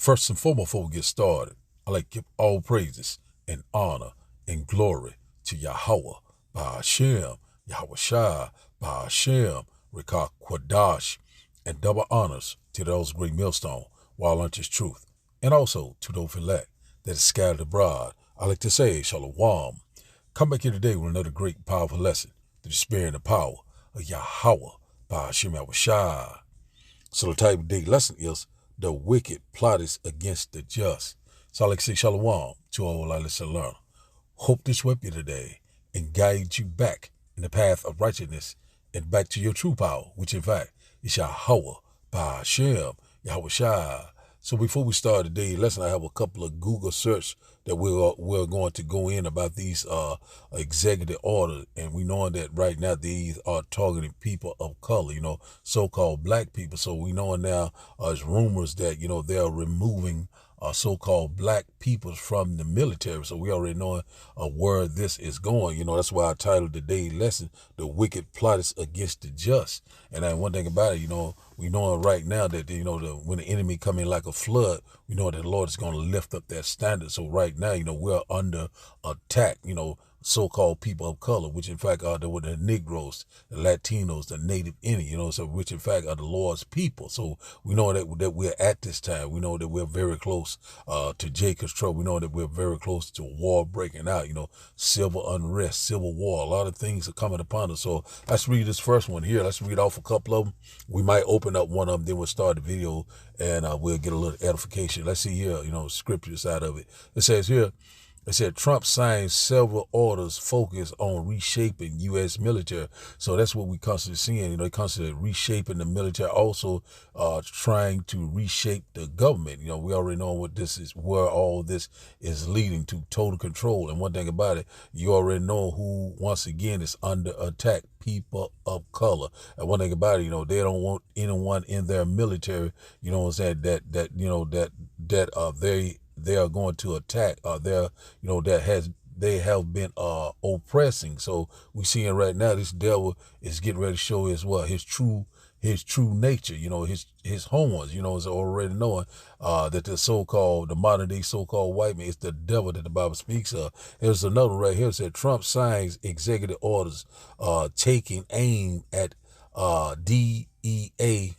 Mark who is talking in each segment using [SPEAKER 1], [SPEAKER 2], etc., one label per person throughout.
[SPEAKER 1] First and foremost, before we get started, I like to give all praises and honor and glory to Yahweh, Ba'ashem, Yahweh Shai, Ba'ashem, Rekah Kwadash, and double honors to those great millstone, while unto his truth, and also to those elect that is scattered abroad. I like to say, Shalom. Come back here today with another great, powerful lesson to the spirit and the power of Yahweh, Ba'ashem, Yahweh Shai. So the type of day lesson is the wicked plotteth against the just. So I like to say shalom to all our listeners. Hope this will help you today and guide you back in the path of righteousness and back to your true power, which in fact is Yahweh, Ba'ashem, Yahweh Shai. So before we start today's lesson, I have a couple of Google search that we're going to go in about these executive orders, and we know that right now these are targeting people of color, so-called black people. So we know now there's rumors that they're removing so-called black people from the military. So we already know where this is going. That's why I titled today's lesson, "The Wicked Plotteth Against the Just." And then one thing about it, we know right now that when the enemy come in like a flood, we know that the Lord is going to lift up that standard. So right now, we're under attack. So-called people of color, which in fact are the Negroes, the Latinos, the Native Indian, so which in fact are the Lord's people. So we know that we're at this time. We know that we're very close to Jacob's trouble. We know that we're very close to war breaking out. Civil unrest, civil war. A lot of things are coming upon us. So let's read this first one here. Let's read off a couple of them. We might open up one of them, then we'll start the video and we'll get a little edification. Let's see here, scriptures out of it. It says here. It said Trump signed several orders focused on reshaping U.S. military. So that's what we constantly seeing. They constantly reshaping the military, also trying to reshape the government. We already know what this is, where all this is leading to, total control. And one thing about it, you already know who, once again, is under attack: people of color. And one thing about it, they don't want anyone in their military, they are going to attack, they have been oppressing. So we seeing right now this devil is getting ready to show his true nature, his horns, is already knowing that the modern day so-called white man is the devil that the Bible speaks of. There's another right here that said Trump signs executive orders taking aim at DEI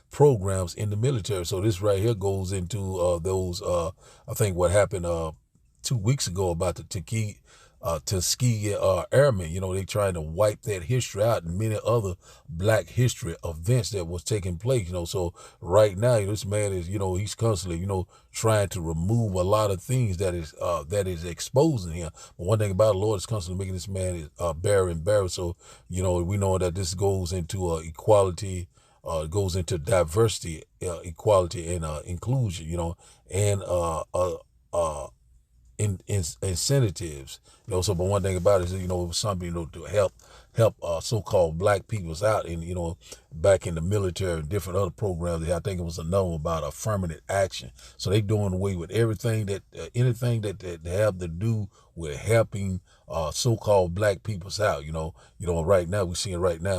[SPEAKER 1] programs in the military. So this right here goes into those, I think what happened 2 weeks ago about the Tuskegee Airmen. They trying to wipe that history out and many other black history events that was taking place. So right now, this man is, he's constantly, trying to remove a lot of things that is exposing him. But one thing about the Lord is constantly making this man bare and bare. So, we know that this goes into equality, goes into diversity, equality, and inclusion, and incentives. So but one thing about it is, it was something, to help so-called black peoples out, and back in the military and different other programs. I think it was another one about affirmative action. So they doing away with everything that anything that have to do with helping so-called black peoples out. Right now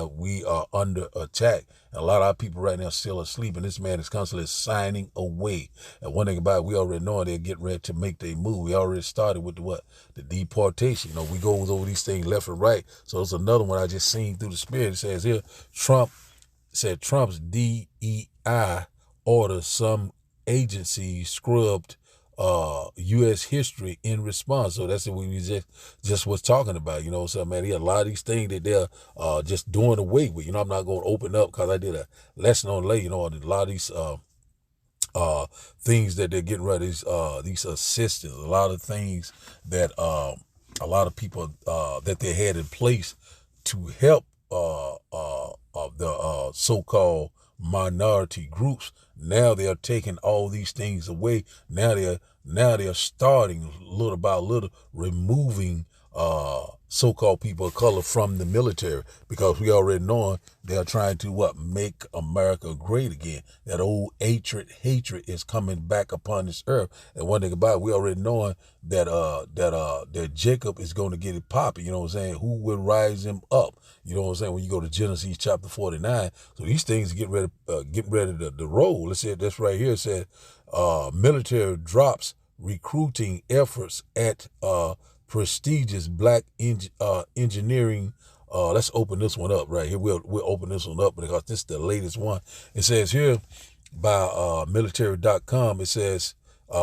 [SPEAKER 1] we are under attack. And a lot of our people right now still asleep, and this man is constantly signing away. And one thing about it, we already know they're getting ready to make their move. We already started with the deportation. We go over these things left and right. So there's another one I just seen through the spirit. It says here, Trump's DEI orders some agencies scrubbed U.S. history in response. So that's what we just was talking about. So man, a lot of these things that they're just doing away with. I'm not going to open up because I did a lesson on later. A lot of these things that they're getting rid of, these assistants, a lot of things that a lot of people that they had in place to help the so-called minority groups. Now they are taking all these things away. Now they're starting little by little removing so-called people of color from the military, because we already know they're trying to make America great again. That old hatred is coming back upon this earth. And one thing about it, we already knowing that Jacob is going to get it popping. You know what I'm saying? Who will rise him up? You know what I'm saying? When you go to Genesis chapter 49, so these things get ready to roll. Let's say that's right here. It said military drops recruiting efforts at prestigious black engineering. Let's open this one up right here. We'll open this one up because this is the latest one. It says here by military.com, it says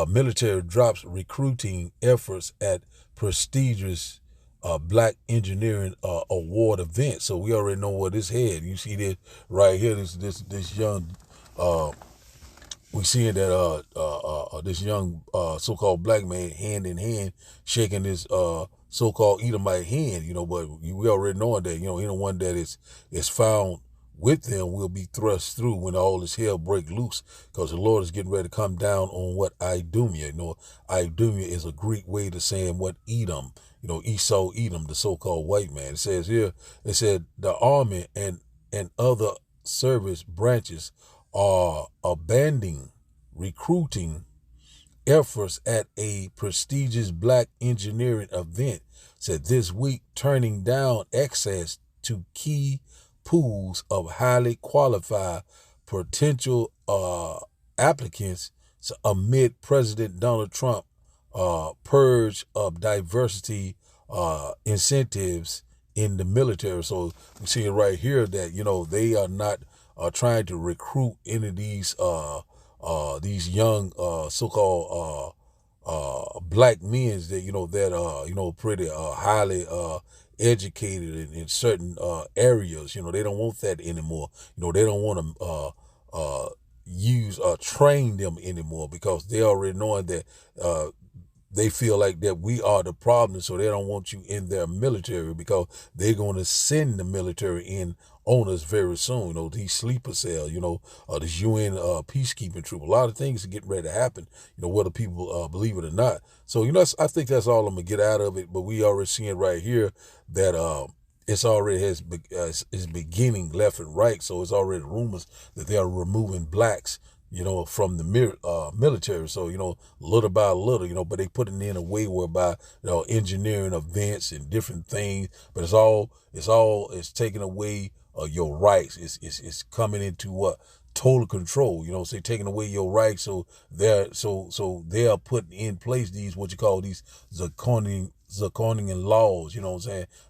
[SPEAKER 1] military drops recruiting efforts at prestigious black engineering award event. So we already know where this head. You see this right here, this young we seeing that this young so-called black man hand in hand shaking this so-called Edomite hand, but we already know that, anyone that is found with them will be thrust through when all this hell break loose, because the Lord is getting ready to come down on what Idumea. Idumea is a Greek way to saying what Edom, Esau, Edom, the so-called white man. It says here, it said the army and other service branches are abandoning recruiting efforts at a prestigious black engineering event, said this week, turning down access to key pools of highly qualified potential applicants amid President Donald Trump purge of diversity incentives in the military. So we see it right here that they are not trying to recruit any of these young so-called black men that pretty highly educated in certain areas. They don't want that anymore. They don't want to use train them anymore, because they already knowing that they feel like that we are the problem, so they don't want you in their military, because they're going to send the military in on us very soon. These sleeper cells, this UN peacekeeping troop. A lot of things are getting ready to happen, whether people believe it or not. So, I think that's all I'm going to get out of it. But we already seeing right here that it's already is beginning left and right. So it's already rumors that they are removing blacks from the military. So, little by little, but they put it in a way whereby, engineering events and different things, but it's taking away your rights. It's coming into total control, say taking away your rights. So they are putting in place these, what you call these Zirconian laws,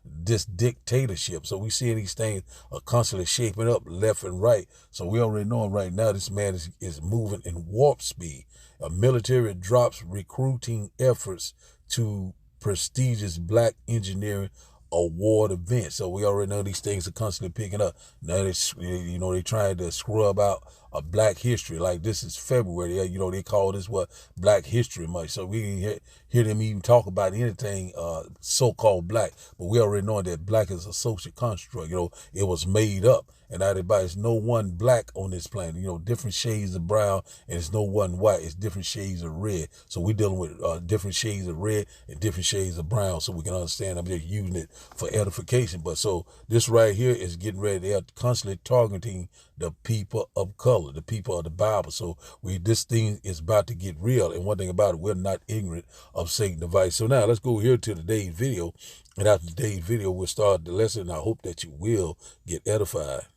[SPEAKER 1] this dictatorship. So we see these things are constantly shaping up left and right. So we already know right now this man is moving in warp speed. A military drops recruiting efforts to prestigious black engineering award event. So we already know these things are constantly picking up. Now they trying to scrub out a Black History. Like, this is February. They call this Black History Month. So we didn't hear them even talk about anything so-called black. But we already know that black is a social construct. It was made up. And everybody's no one black on this planet. Different shades of brown, and it's no one white. It's different shades of red. So we're dealing with different shades of red and different shades of brown, so we can understand. I'm just using it for edification. But so this right here is getting ready. They're constantly targeting the people of color, the people of the Bible. So this thing is about to get real. And one thing about it, we're not ignorant of Satan's device. So now let's go here to today's video. And after today's video, we'll start the lesson. And I hope that you will get edified.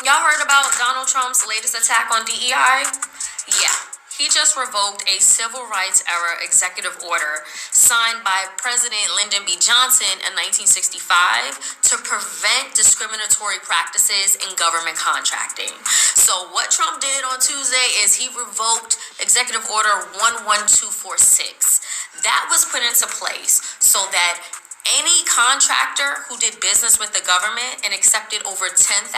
[SPEAKER 2] Y'all heard about Donald Trump's latest attack on DEI? Yeah, he just revoked a civil rights era executive order signed by President Lyndon B. Johnson in 1965 to prevent discriminatory practices in government contracting. So what Trump did on Tuesday is he revoked Executive Order 11246. That was put into place so that any contractor who did business with the government and accepted over $10,000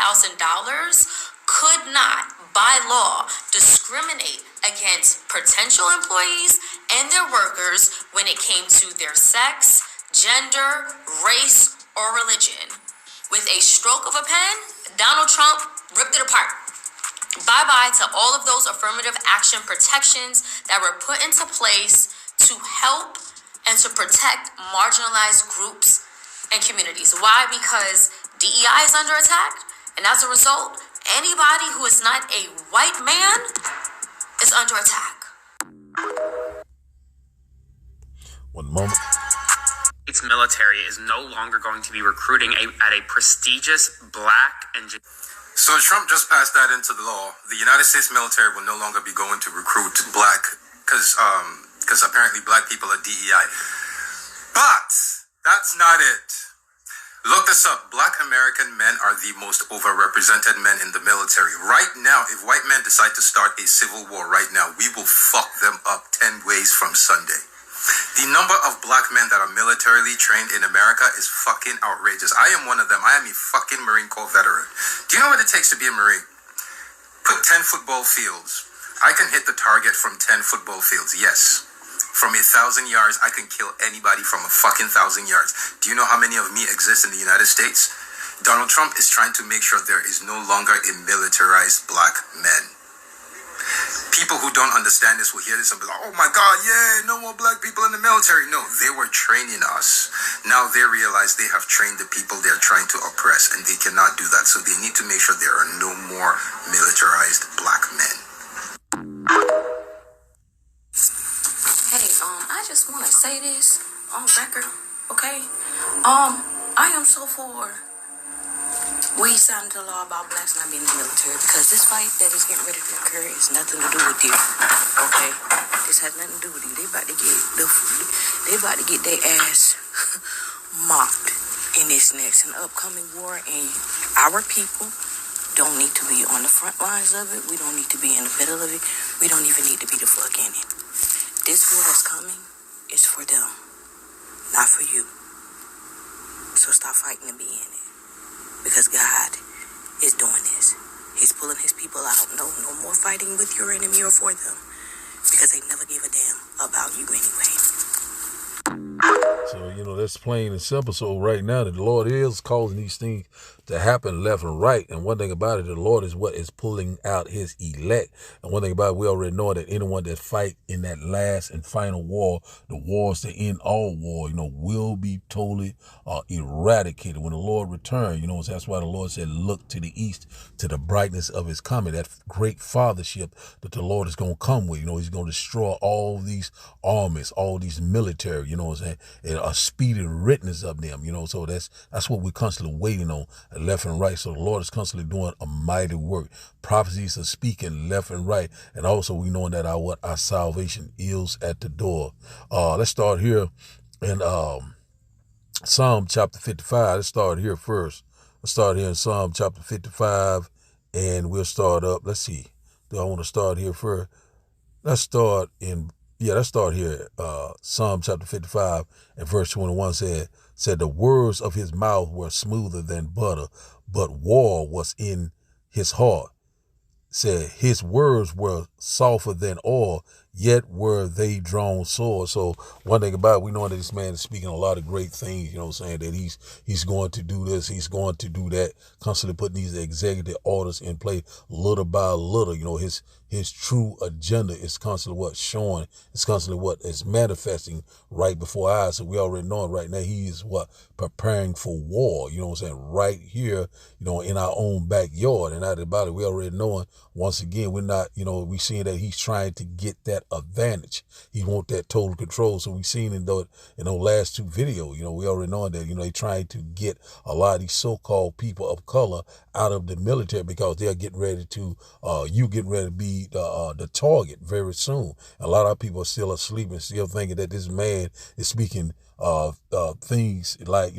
[SPEAKER 2] could not, by law, discriminate against potential employees and their workers when it came to their sex, gender, race, or religion. With a stroke of a pen, Donald Trump ripped it apart. Bye-bye to all of those affirmative action protections that were put into place to help and to protect marginalized groups and communities. Why? Because DEI is under attack, and as a result, anybody who is not a white man is under attack.
[SPEAKER 1] One moment.
[SPEAKER 3] Its military is no longer going to be recruiting at a prestigious black and...
[SPEAKER 4] So Trump just passed that into the law. The United States military will no longer be going to recruit black, because apparently black people are DEI. But that's not it. Look this up. Black American men are the most overrepresented men in the military. Right now, if white men decide to start a civil war right now, we will fuck them up 10 ways from Sunday. The number of black men that are militarily trained in America is fucking outrageous. I am one of them. I am a fucking Marine Corps veteran. Do you know what it takes to be a Marine? Put 10 football fields. I can hit the target from 10 football fields, yes. From 1,000 yards, I can kill anybody from a fucking 1,000 yards. Do you know how many of me exist in the United States? Donald Trump is trying to make sure there is no longer a militarized black men. People who don't understand this will hear this and be like, oh my God, yeah, no more black people in the military. No, they were training us. Now they realize they have trained the people they're trying to oppress, and they cannot do that. So they need to make sure there are no more militarized black men.
[SPEAKER 2] Hey, I just want to say this on record, okay? I am so for we signed into law about blacks not being in the military, because this fight that is getting ready to occur is nothing to do with you, okay? This has nothing to do with you. They about to get their ass mopped in this next and upcoming war, and our people don't need to be on the front lines of it. We don't need to be in the middle of it. We don't even need to be the fuck in it. This war that's coming is for them, not for you. So stop fighting to be in it, because God is doing this. He's pulling his people out. No more fighting with your enemy or for them, because they never gave a damn about you anyway.
[SPEAKER 1] So, that's plain and simple. So right now, the Lord is causing these things to happen left and right. And one thing about it, the Lord is what is pulling out his elect. And one thing about it, we already know that anyone that fight in that last and final war, the wars to end all war, will be totally eradicated when the Lord returns. That's why the Lord said, look to the east, to the brightness of his coming, that great fathership that the Lord is going to come with. He's going to destroy all these armies, all these military, and a speedy witness of them, so that's what we're constantly waiting on, left and right. So the Lord is constantly doing a mighty work. Prophecies are speaking left and right, and also we know that our salvation is at the door. Let's start here in Psalm chapter 55. Let's start here first. Let's start here in Psalm chapter 55, and we'll start up. Let's see. Do I want to start here first? Let's start here. Psalm chapter 55 and verse 21 said the words of his mouth were smoother than butter, but war was in his heart. Said his words were softer than oil, yet were they drawn sore. So one thing about it, we know that this man is speaking a lot of great things, saying that he's going to do this, he's going to do that, constantly putting these executive orders in place little by little. His true agenda is constantly what's showing, it's constantly what is manifesting right before our eyes. So we already know right now he is preparing for war, right here, in our own backyard. And out about it, we already knowing, once again, we're not, we seeing that he's trying to get that advantage. He want that total control. So we seen in those last two videos, we already know that, they trying to get a lot of these so-called people of color out of the military, because they're getting ready to, be the target very soon. A lot of people are still asleep and still thinking that this man is speaking things like,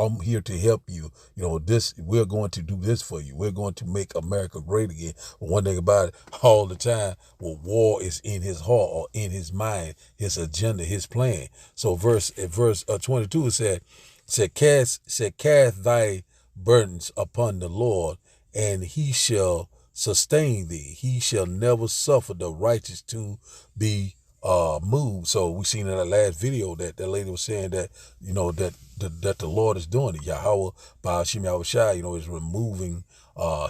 [SPEAKER 1] I'm here to help you. We're going to do this for you. We're going to make America great again. But one thing about it, all the time, war is in his heart or in his mind, his agenda, his plan. So verse 22 it said, cast thy burdens upon the Lord, and he shall sustain thee. He shall never suffer the righteous to be moved. So we seen in that last video that lady was saying that, that the Lord is doing it. Yahweh, Ba'ashim Yahushua, is removing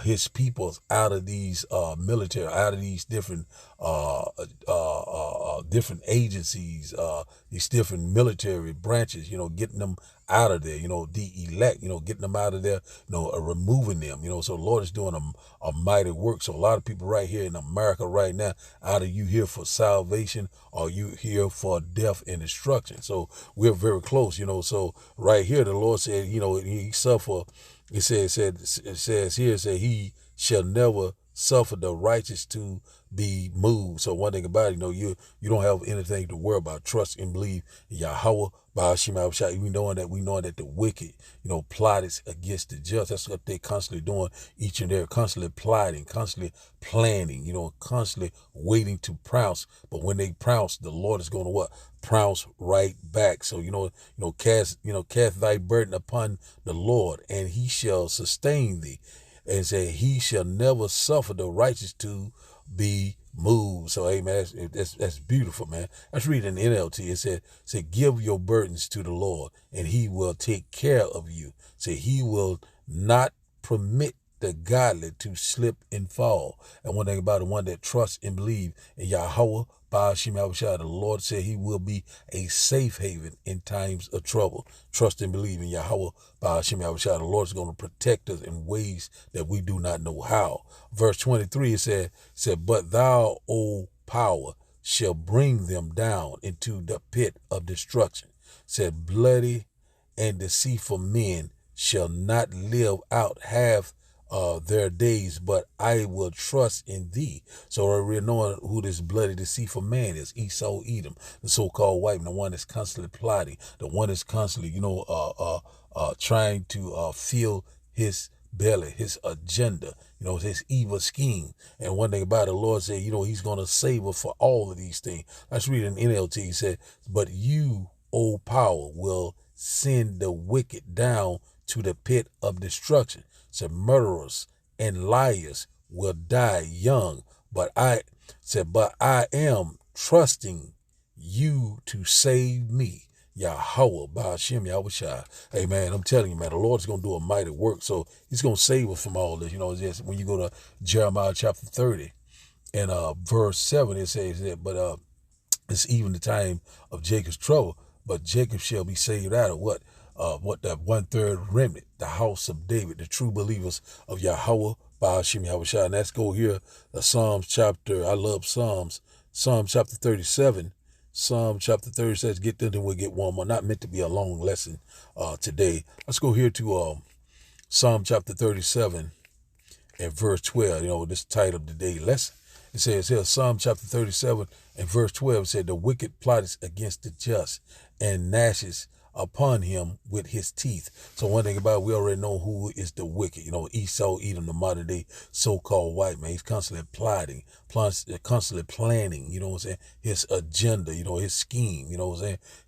[SPEAKER 1] his people out of these military, out of these different different agencies, these different military branches, getting them out of there, the elect, getting them out of there, removing them, so the Lord is doing a mighty work. So a lot of people right here in America right now, either you here for salvation or you here for death and destruction. So we're very close, so right here, the Lord said, he suffer, it says here, he shall never suffer the righteous to be moved. So one thing about it, you don't have anything to worry about. Trust and believe in Yahweh by Hashem Abishai. We knowing that the wicked, plotted against the just. That's what they constantly doing each and every, constantly plotting, constantly planning, constantly waiting to pounce. But when they pounce, the Lord is going to what? Pounce right back. So, cast thy burden upon the Lord, and he shall sustain thee. And say, he shall never suffer the righteous to be moved. So, amen, that's beautiful, man. Let's read in the NLT. It said, give your burdens to the Lord, and he will take care of you. Say, he will not permit the godly to slip and fall. And one thing about the one that trusts and believes in Yahweh, the Lord said he will be a safe haven in times of trouble. Trust and believe in Yahweh, the Lord is going to protect us in ways that we do not know how. Verse 23, it said, but thou, O power, shall bring them down into the pit of destruction. Said, bloody and deceitful men shall not live out half their days, but I will trust in thee. So we're knowing who this bloody deceitful man is. Esau, Edom, the so-called white man, the one that's constantly plotting, the one that's constantly, trying to fill his belly, his agenda, his evil scheme. And one thing about it, the Lord said, he's going to save us for all of these things. Let's read in NLT. He said, but you, O power, will send the wicked down to the pit of destruction. So murderers and liars will die young. But I am trusting you to save me. Yahweh, Ba'ashem, Yahushua. Hey, man, I'm telling you, man, the Lord's going to do a mighty work. So he's going to save us from all this. Just when you go to Jeremiah chapter 30 and verse 7, it says that, but it's even the time of Jacob's trouble. But Jacob shall be saved out of what? The 1/3 remnant, the house of David, the true believers of Yahweh, Ba'ashem, Yahushua. And let's go here, Psalms chapter, I love Psalms, Psalm chapter 37. Psalm chapter 30 says, get there, then we'll get one more. Not meant to be a long lesson today. Let's go here to Psalm chapter 37 and verse 12. This title of today's lesson. It says here, Psalm chapter 37 and verse 12, it said, the wicked plotteth against the just and gnashes upon him with his teeth. So one thing about it, we already know who is the wicked. Esau, Edom, the modern day so-called white man. He's constantly plotting, constantly planning, his agenda, his scheme,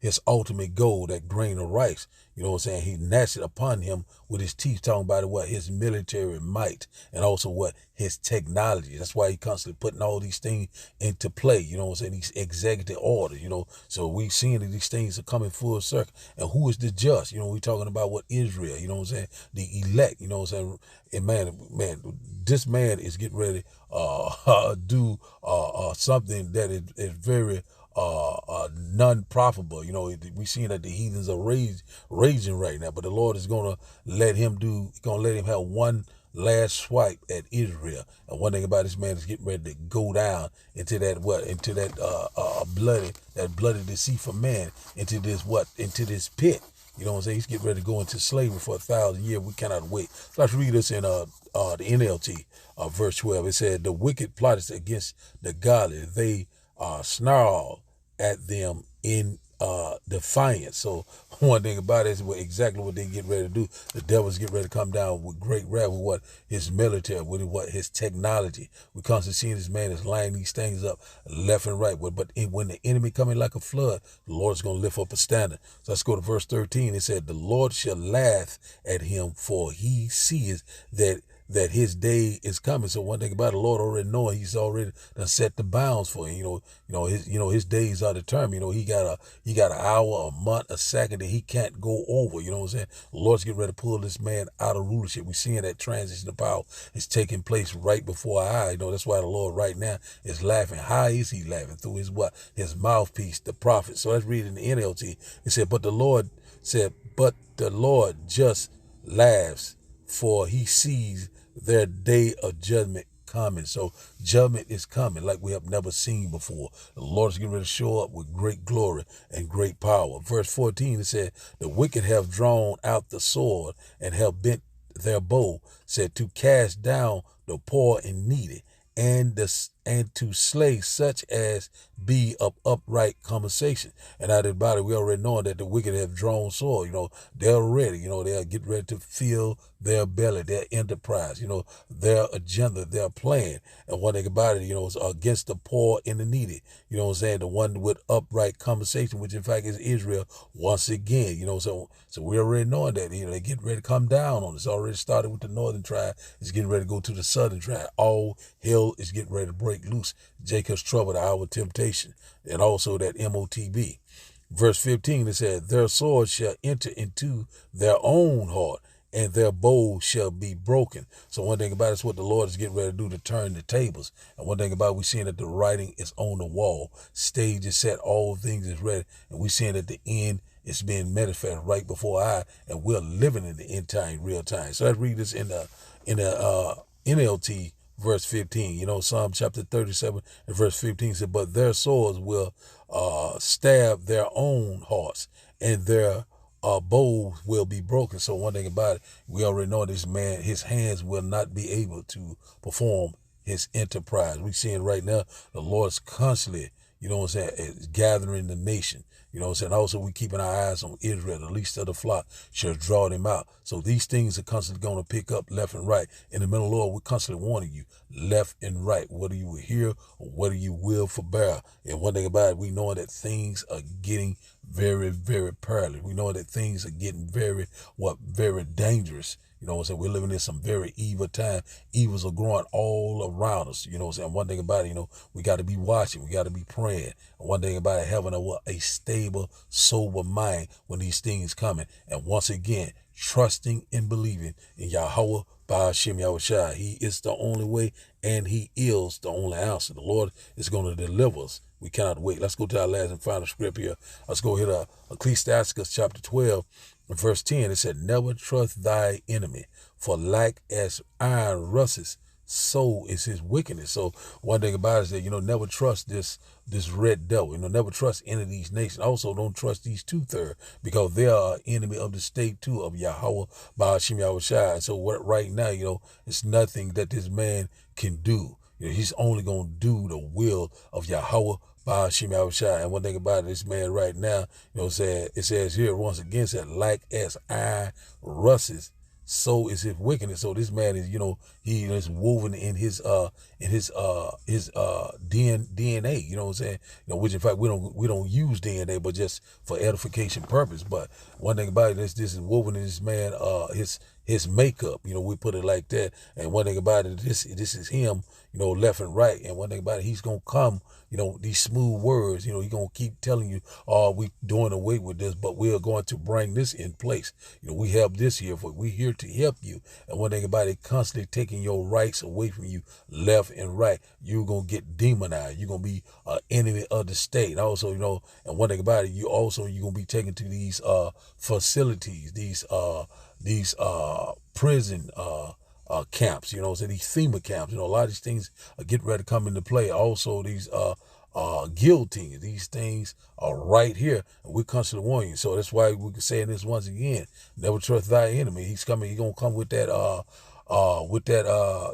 [SPEAKER 1] his ultimate goal, that grain of rice. He gnashed it upon him with his teeth, talking about what? His military might, and also what? His technology. That's why he constantly putting all these things into play, these executive orders, So we seeing that these things are coming full circle. And who is the just? We talking about what? Israel, the elect, And man, this man is getting ready do something that is very non-profitable. We seeing that the heathens are raging right now, but the Lord is gonna let him have one last swipe at Israel. And one thing about this man is getting ready to go down into that bloody deceitful man, into this pit. He's getting ready to go into slavery for 1,000 years. We cannot wait. So let's read this in the NLT, verse 12. It said, the wicked plotteth against the godly. They snarl at them in defiance. So one thing about it is exactly what they get ready to do. The devil's get ready to come down with great wrath with what? His military, with what? His technology. We constantly seeing this man is lining these things up left and right. But when the enemy coming like a flood, the Lord's going to lift up a standard. So let's go to verse 13. It said, the Lord shall laugh at him, for he sees that that his day is coming. So one thing about the Lord already knowing, he's already done set the bounds for him. His days are determined. He got an hour, a month, a second that he can't go over. You know what I'm saying? The Lord's getting ready to pull this man out of rulership. We're seeing that transition of power is taking place right before our eyes. That's why the Lord right now is laughing. How is he laughing? Through his what? His mouthpiece, the prophet. So let's read in the NLT. It said, but the Lord just laughs, for he sees their day of judgment coming. So judgment is coming like we have never seen before. The Lord is getting ready to show up with great glory and great power. Verse 14, it said, the wicked have drawn out the sword and have bent their bow, said, to cast down the poor and needy, and to slay such as be of upright conversation. And out of the body, we already know that the wicked have drawn sword. They're ready. They'll get ready to fill their belly, their enterprise, their agenda, their plan. And one thing about it, is against the poor and the needy. You know what I'm saying? The one with upright conversation, which in fact is Israel once again. So we already knowing that, they get ready to come down on us. It's already started with the northern tribe. It's getting ready to go to the southern tribe. All hell is getting ready to break loose. Jacob's trouble, the hour of temptation, and also that MOTB. Verse 15, it said, their sword shall enter into their own heart, and their bow shall be broken. So one thing about it is what the Lord is getting ready to do, to turn the tables. And one thing about it, we're seeing that the writing is on the wall. Stage is set, all things is ready. And we're seeing that the end is being manifested right before our eye, and we're living in the end time, real time. So let's read this in the NLT, verse 15. Psalm chapter 37 and verse 15 said, but their swords will stab their own hearts, and their bows will be broken. So one thing about it, we already know this man, his hands will not be able to perform his enterprise. We're seeing right now the Lord's constantly, is gathering the nation. Also we keeping our eyes on Israel. The least of the flock shall draw them out. So these things are constantly going to pick up left and right. In the middle of the Lord, we're constantly warning you left and right, whether you will hear or whether you will forbear. And one thing about it, we know that things are getting very, very perilous. We know that things are getting very dangerous. We're living in some very evil time. Evils are growing all around us. One thing about it, we got to be watching. We got to be praying. And one thing about it, having a stable, sober mind when these things coming. And once again, trusting and believing in Yahweh Ba'ashem Yahushua. He is the only way, and he is the only answer. The Lord is going to deliver us. We cannot wait. Let's go to our last and final script here. Let's go here to Ecclesiastes chapter 12. In verse 10, it said, never trust thy enemy, for like as iron rusteth, so is his wickedness. So one thing about it is that, never trust this red devil. Never trust any of these nations. Also, don't trust these 2/3, because they are enemy of the state too, of Yahweh Ba'ashem Yahushua. So right now, it's nothing that this man can do. He's only going to do the will of Yahweh Ba'ashem Yahushua. And one thing about this man right now, it says here once again, said, like as iron rusteth, so is his wickedness. So this man is, he is woven in his DNA, which in fact we don't use DNA, but just for edification purpose. But one thing about it is this is woven in this man, his makeup, we put it like that. And one thing about it, this is him, left and right. And one thing about it, he's going to come, these smooth words, he's going to keep telling you, we doing away with this, but we are going to bring this in place. We have this here, for we're here to help you. And one thing about it, constantly taking your rights away from you, left and right, you're going to get demonized. You're going to be an enemy of the state. And also, and one thing about it, you're going to be taken to these facilities, these prison camps, so these FEMA camps, a lot of these things are getting ready to come into play. Also, these guillotines, these things are right here, and we're constantly warning you. So that's why we can say this once again: never trust thy enemy. He's coming. He's gonna come with that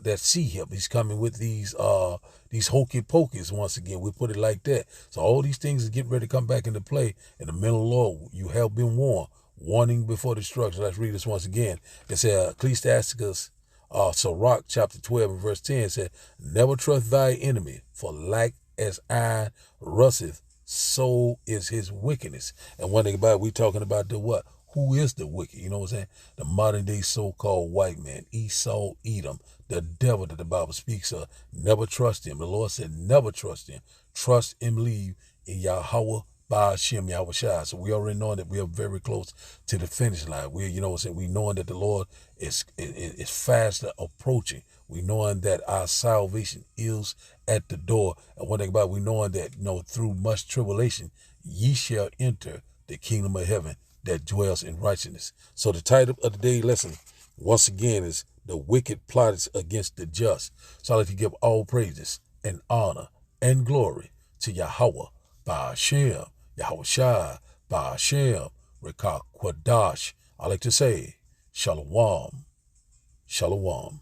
[SPEAKER 1] that sea hip. He's coming with these hokey pokeys once again. We put it like that. So all these things are getting ready to come back into play. In the middle of the Lord, you have been warned. Warning before destruction. Let's read this once again. It said, Ecclesiastes, Sirach, chapter 12 and verse 10 said, never trust thy enemy, for like as iron rusteth, so is his wickedness. And one thing about it, we talking about the what? Who is the wicked? You know what I'm saying? The modern day so-called white man, Esau, Edom, the devil that the Bible speaks of. Never trust him. The Lord said, never trust him. Trust and believe in Yahweh, Ba'ashem, Yahweh Shai. So we already know that we are very close to the finish line. We, you know what I'm saying? We knowing that the Lord is fast approaching. We knowing that our salvation is at the door. And one thing about it, we knowing that, through much tribulation, ye shall enter the kingdom of heaven that dwells in righteousness. So the title of the day lesson, once again, is The Wicked Plotteth Against the Just. So I'd like to give all praises and honor and glory to Yahweh, Ba'ashem, Yahweh Shai, Ba'ashem, Rekah Kwadash. I like to say, Shalom, Shalom.